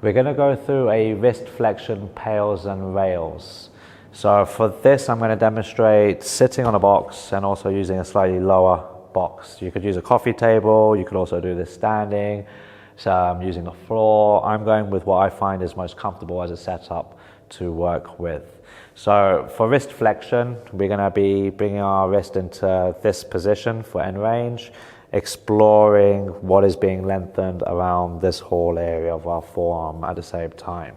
We're going to go through a wrist flexion, PAILS and rails. So for this, I'm going to demonstrate sitting on a box and also using a slightly lower box. You could use a coffee table, you could also do this standing, so I'm using the floor. I'm going with what I find is most comfortable as a setup to work with. So for wrist flexion, we're going to be bringing our wrist into this position for end range, exploring what is being lengthened around this whole area of our forearm at the same time.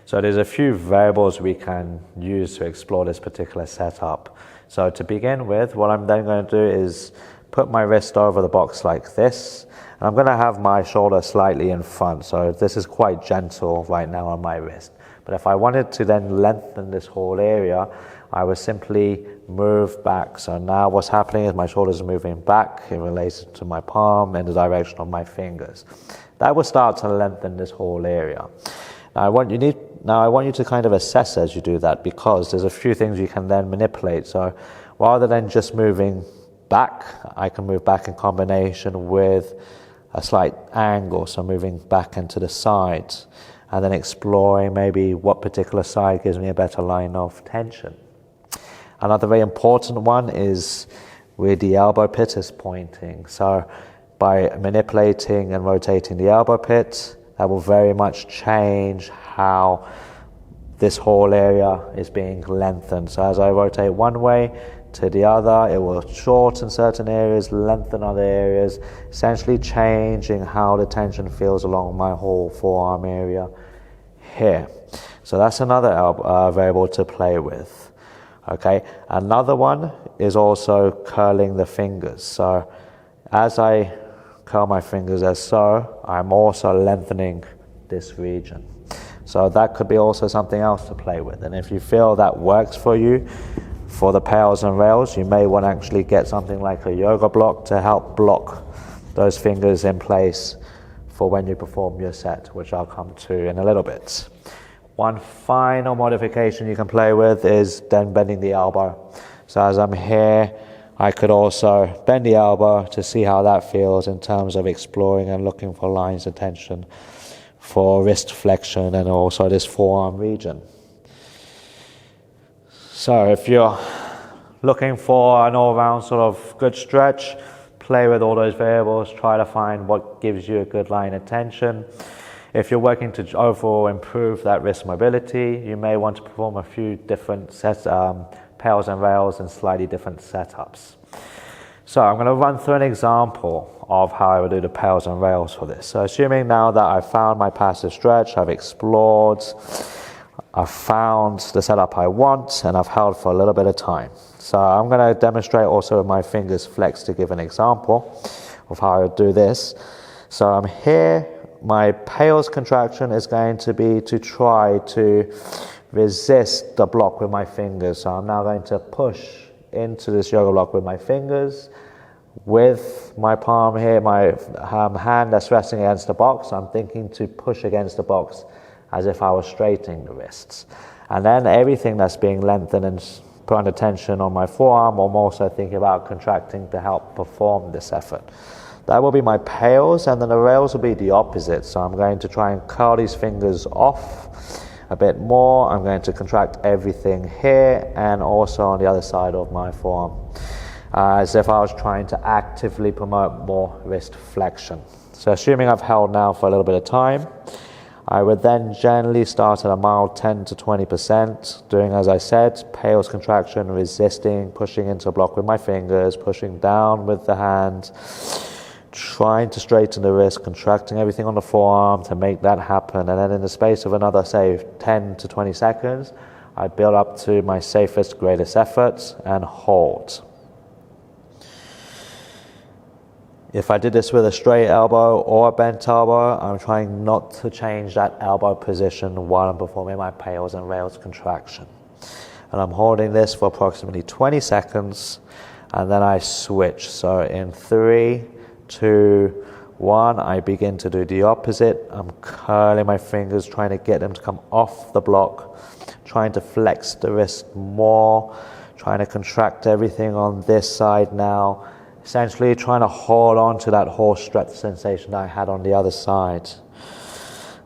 So there's a few variables we can use to explore this particular setup. So to begin with, what I'm then going to do is put my wrist over the box like this, and I'm going to have my shoulder slightly in front. So this is quite gentle right now on my wrist. But if I wanted to then lengthen this whole area, I would simply move back. So now what's happening is my shoulders are moving back in relation to my palm in the direction of my fingers. That will start to lengthen this whole area. Now I want you to kind of assess as you do that, because there's a few things you can then manipulate. So rather than just moving back, I can move back in combination with a slight angle, so moving back into the side, and then exploring maybe what particular side gives me a better line of tension. Another very important one is where the elbow pit is pointing. So by manipulating and rotating the elbow pit, that will very much change how this whole area is being lengthened. So as I rotate one way to the other, it will shorten certain areas, lengthen other areas, essentially changing how the tension feels along my whole forearm area here. So that's another variable to play with. Okay, another one is also curling the fingers. So as I curl my fingers as so, I'm also lengthening this region. So that could be also something else to play with. And if you feel that works for you, for the PAILS and rails, you may want to actually get something like a yoga block to help block those fingers in place for when you perform your set, which I'll come to in a little bit. One final modification you can play with is then bending the elbow. So as I'm here, I could also bend the elbow to see how that feels in terms of exploring and looking for lines of tension for wrist flexion and also this forearm region. So if you're looking for an all-round sort of good stretch, play with all those variables, try to find what gives you a good line of tension. If you're working to overall improve that wrist mobility, you may want to perform a few different sets, PAILS and rails in slightly different setups. So I'm going to run through an example of how I would do the PAILS and rails for this. So assuming now that I've found my passive stretch, I've explored, I've found the setup I want, and I've held for a little bit of time. So I'm going to demonstrate also with my fingers flexed to give an example of how I would do this. So I'm here. My PAILS contraction is going to be to try to resist the block with my fingers. So I'm now going to push into this yoga block with my fingers, with my palm here, my hand that's resting against the box. I'm thinking to push against the box as if I was straightening the wrists. And then everything that's being lengthened and put under tension on my forearm, I'm also thinking about contracting to help perform this effort. That will be my PAILS, and then the rails will be the opposite. So I'm going to try and curl these fingers off a bit more. I'm going to contract everything here and also on the other side of my forearm, as if I was trying to actively promote more wrist flexion. So assuming I've held now for a little bit of time, I would then generally start at a mild 10 to 20%, doing, as I said, PAILS contraction, resisting, pushing into a block with my fingers, pushing down with the hand, trying to straighten the wrist, contracting everything on the forearm to make that happen. And then in the space of another, say, 10 to 20 seconds, I build up to my safest, greatest efforts and hold. If I did this with a straight elbow or a bent elbow, I'm trying not to change that elbow position while I'm performing my PAILS and rails contraction. And I'm holding this for approximately 20 seconds, and then I switch. So in 3, 2, 1, I begin to do the opposite. I'm curling my fingers, trying to get them to come off the block, trying to flex the wrist more, trying to contract everything on this side now, essentially trying to hold on to that horse stretch sensation that I had on the other side.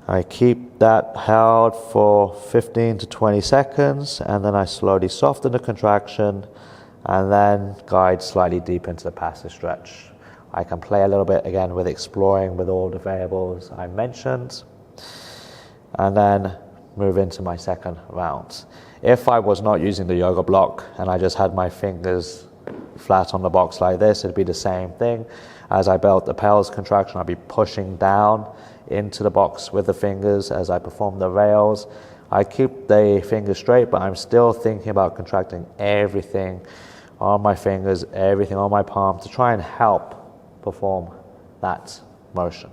I keep that held for 15 to 20 seconds, and then I slowly soften the contraction and then guide slightly deep into the passive stretch. I can play a little bit again with exploring with all the variables I mentioned, and then move into my second round. If I was not using the yoga block and I just had my fingers flat on the box like this, it'd be the same thing. As I built the PAILS contraction, I'd be pushing down into the box with the fingers as I perform the rails. I keep the fingers straight, but I'm still thinking about contracting everything on my fingers, everything on my palm to try and help perform that motion.